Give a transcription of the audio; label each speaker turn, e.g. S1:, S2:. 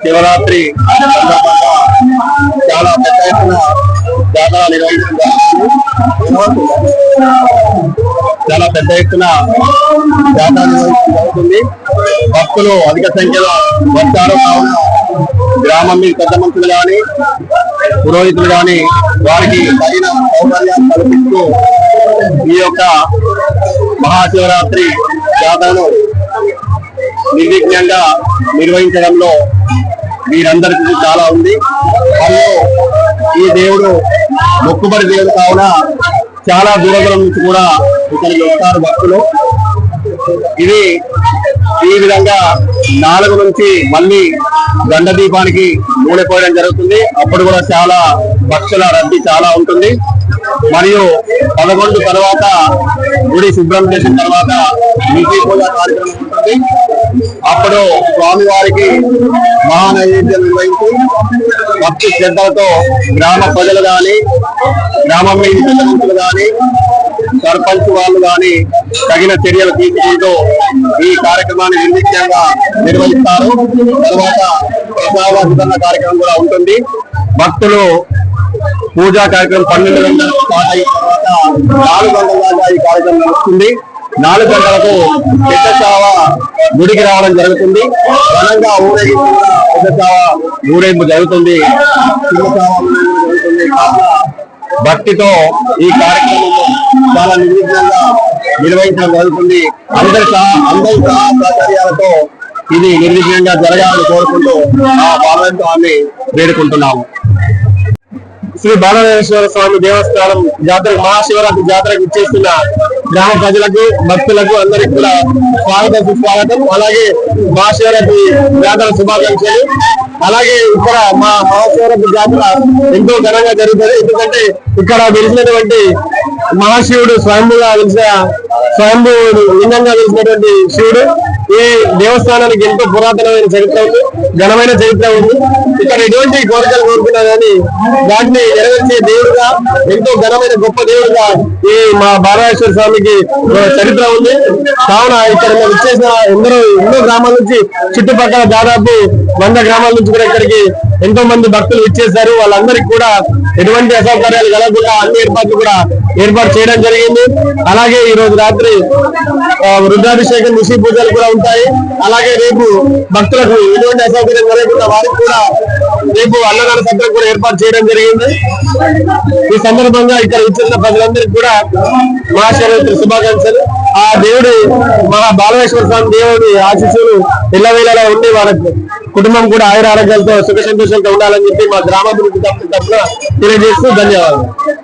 S1: శివరాత్రి చాలా పెద్ద ఎత్తున జాతర నిర్వహించడం జరుగుతుంది. భక్తులు అధిక సంఖ్యలో వస్తారు. కావున గ్రామం మీద పెద్ద మనుషులు కానీ పురోహితులు కానీ వారికి తగిన సౌకర్యాలు కల్పిస్తూ ఈ యొక్క మహాశివరాత్రి జాతరను నిర్విఘ్నంగా నిర్వహించడంలో వీరందరికీ చాలా ఉంది. మరియు ఈ దేవుడు మొక్కుబడి దేవుడు కావున చాలా దూరం నుంచి కూడా ఇక్కడికి వస్తారు భక్తులు. ఇది ఈ విధంగా 4 నుంచి మళ్ళీ గండ దీపానికి నూనె పోయడం జరుగుతుంది. అప్పుడు కూడా చాలా భక్తుల రద్దీ చాలా ఉంటుంది. మరియు 11 తర్వాత గుడి శుభ్రం చేసిన తర్వాత నిధి పూజ కార్యక్రమం ఉంటుంది. అప్పుడు స్వామివారికి మహానైవేద్యం నిర్వహించి భక్తి శ్రద్ధలతో గ్రామ ప్రజలు కానీ గ్రామం మీద పెద్దలు కానీ సర్పంచ్ వాళ్ళు కానీ తగిన చర్యలు తీసుకుంటూ ఈ కార్యక్రమాన్ని నిర్విఘ్నంగా నిర్వహిస్తారు. తర్వాత ప్రసాద కార్యక్రమం కూడా ఉంటుంది. భక్తులు పూజా కార్యక్రమం 12 గంటలకు స్టార్ట్ అయిన తర్వాత 4 గంటల దాకా ఈ కార్యక్రమం నడుస్తుంది. 4 గంటలకు పెద్ద చావ గుడికి రావడం జరుగుతుంది. ఘనంగా ఊరేగింపు పెద్ద చావ ఊరేగింపు జరుగుతుంది. చిన్న చావ జరుగుతుంది. భక్తితో ఈ కార్యక్రమంలో చాలా నిర్విఘ్నంగా నిర్వహించడం జరుగుతుంది. అందరి సహకార్యాలతో ఇది నిర్విఘ్నంగా జరగాలని కోరుకుంటూ ఆ బాలస్వామిని వేడుకుంటున్నాము. శ్రీ బాలనేశ్వర స్వామి దేవస్థానం జాతర మహాశివరాత్రి జాతరకు ఇచ్చేస్తున్న గ్రామ ప్రజలకు భక్తులకు అందరికి కూడా స్వాగతం సుస్వాగతం. అలాగే మహాశివరాత్రి జాతర శుభాకాంక్షలు. అలాగే ఇక్కడ మా మహాశివరాత్రి జాతర ఎంతో ఘనంగా జరుగుతుంది. ఎందుకంటే ఇక్కడ వెలిసినటువంటి మహాశివుడు స్వయంభుగా వెలిసిన స్వయంభువుడు లింగంగా వెలిసినటువంటి శివుడు. ఈ దేవస్థానానికి ఎంతో పురాతనమైన చరిత్ర ఉంది, ఘనమైన చరిత్ర ఉంది. ఇక్కడ ఎటువంటి కోరికలు కోరుకున్నా కానీ వాటిని నెరవేర్చే దేవుడుగా, ఎంతో ఘనమైన గొప్ప దేవుడుగా ఈ మా బాలనేశ్వర స్వామికి చరిత్ర ఉంది. కావున ఇక్కడ మేము ఇచ్చేసిన ఎన్నో గ్రామాల నుంచి చుట్టుపక్కల దాదాపు 100 గ్రామాల నుంచి కూడా ఇక్కడికి ఎంతో మంది భక్తులు ఇచ్చేశారు. వాళ్ళందరికీ కూడా ఎటువంటి అసౌకర్యాలు కలగకుండా అన్ని ఏర్పాట్లు కూడా ఏర్పాటు చేయడం జరిగింది. అలాగే ఈ రోజు రాత్రి రుద్రాభిషేకం నిశి పూజలు కూడా ఉంటాయి. అలాగే రేపు భక్తులకు ఎటువంటి అసౌకర్యం కలగకుండా వారికి కూడా రేపు అన్నదాన సత్రం కూడా ఏర్పాటు చేయడం జరిగింది. ఈ సందర్భంగా ఇక్కడ ఇచ్చిన ప్రజలందరికీ కూడా మహాశివరాత్రి శుభాకాంక్షలు. ఆ దేవుడి మా బాలనేశ్వర స్వామి దేవుడి ఆశీస్సులు ఎల్లవేళలా ఉండి వాళ్ళ కుటుంబం కూడా ఆయుర ఆరోగ్యాలతో సుఖ సంతోషాలతో ఉండాలని చెప్పి మా గ్రామాభివృద్ధి తరఫున తెలియజేస్తూ ధన్యవాదాలు.